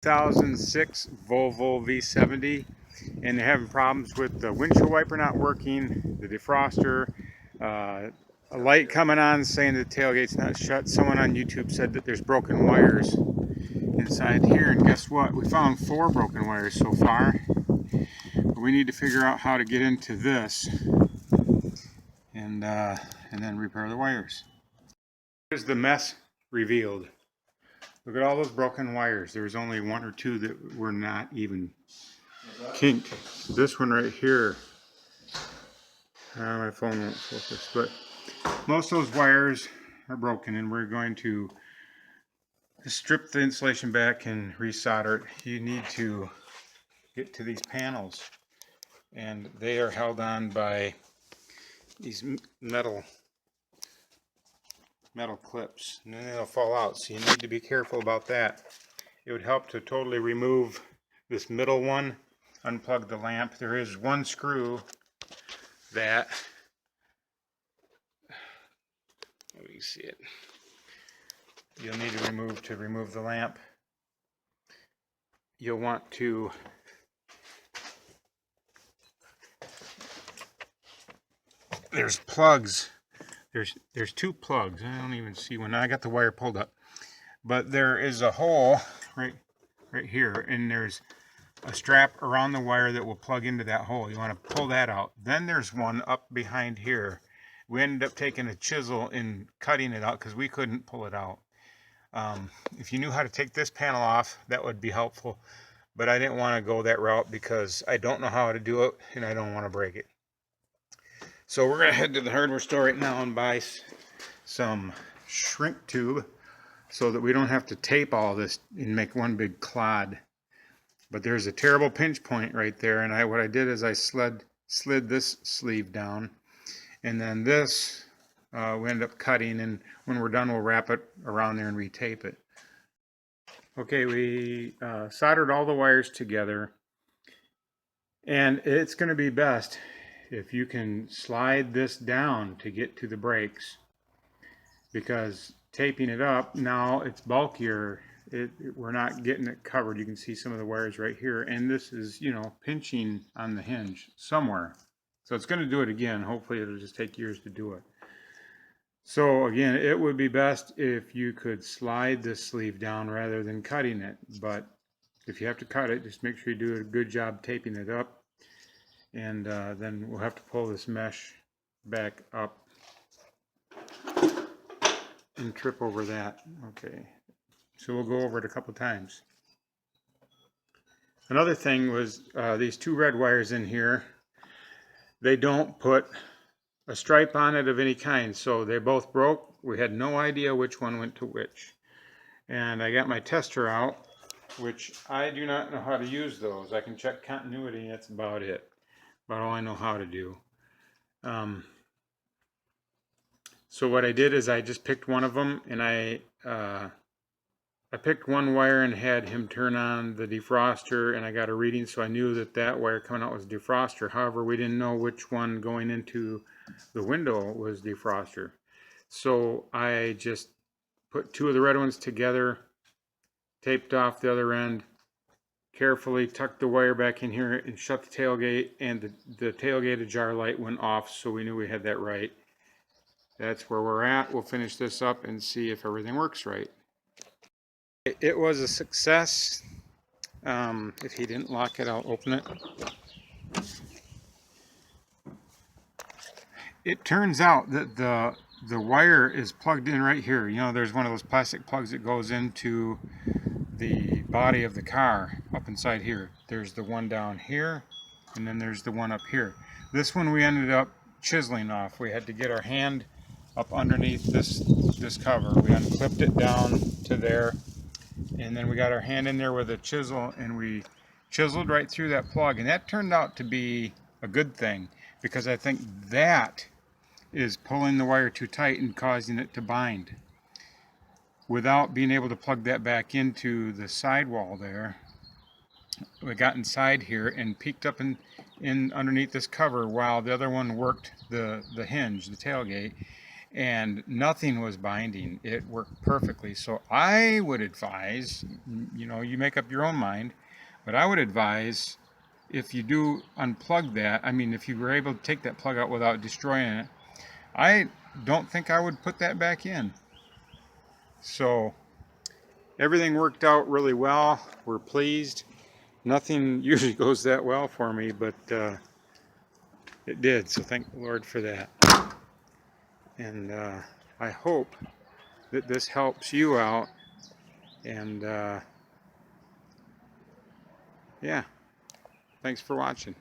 2006 Volvo V70, and they're having problems with the windshield wiper not working, the defroster, a light coming on saying the tailgate's not shut. Someone on YouTube said that there's broken wires inside here, and guess what? We found 4 broken wires so far. But we need to figure out how to get into this and then repair the wires. Here's the mess revealed. Look at all those broken wires. There's only 1 or 2 that were not even kinked. This one right here, my phone won't focus, but most of those wires are broken, and we're going to strip the insulation back and resolder it. You need to get to these panels, and they are held on by these metal clips, and then they'll fall out, so you need to be careful about that. It would help to totally remove this middle one, unplug the lamp. There is one screw that, let me see it, you'll need to remove the lamp. You'll want to there's plugs. There's 2 plugs. I don't even see one. I got the wire pulled up, but there is a hole right here, and there's a strap around the wire that will plug into that hole. You want to pull that out. Then there's one up behind here. We ended up taking a chisel and cutting it out because we couldn't pull it out. If you knew how to take this panel off, that would be helpful, but I didn't want to go that route because I don't know how to do it, and I don't want to break it. So we're going to head to the hardware store right now and buy some shrink tube so that we don't have to tape all this and make one big clod. But there's a terrible pinch point right there, and what I did is I slid this sleeve down, and then this we ended up cutting, and when we're done we'll wrap it around there and retape it. Okay, we soldered all the wires together, and it's going to be best if you can slide this down to get to the brakes, because taping it up, now it's bulkier. We're not getting it covered. You can see some of the wires right here, and this is, you know, pinching on the hinge somewhere. So it's going to do it again. Hopefully it'll just take years to do it. So again, it would be best if you could slide this sleeve down rather than cutting it. But if you have to cut it, just make sure you do a good job taping it up. And then we'll have to pull this mesh back up and trip over that. Okay, so we'll go over it a couple times. Another thing was these 2 red wires in here, they don't put a stripe on it of any kind, so they both broke. We had no idea which one went to which. And I got my tester out, which I do not know how to use those. I can check continuity, and that's about it. About all I know how to do. So what I did is I just picked one of them, and I picked one wire and had him turn on the defroster, and I got a reading, so I knew that that wire coming out was defroster. However, we didn't know which one going into the window was defroster. So I just put 2 of the red ones together, taped off the other end, carefully tucked the wire back in here and shut the tailgate, and the tailgate ajar light went off, so we knew we had that right. That's where we're at. We'll finish this up and see if everything works right. It was a success. If he didn't lock it, I'll open it. It turns out that the wire is plugged in right here. You know, there's one of those plastic plugs that goes into the body of the car up inside here. There's the one down here, and then there's the one up here. This one we ended up chiseling off. We had to get our hand up underneath this cover. We unclipped it down to there, and then we got our hand in there with a chisel, and we chiseled right through that plug, and that turned out to be a good thing, because I think that is pulling the wire too tight and causing it to bind. Without being able to plug that back into the sidewall there, we got inside here and peeked up in underneath this cover while the other one worked the hinge, the tailgate, and nothing was binding. It worked perfectly. So I would advise, you know, you make up your own mind, but I would advise, if you do unplug that, I mean, if you were able to take that plug out without destroying it, I don't think I would put that back in. So everything worked out really well. We're pleased. Nothing usually goes that well for me, but it did. So thank the Lord for that. And I hope that this helps you out. And yeah, thanks for watching.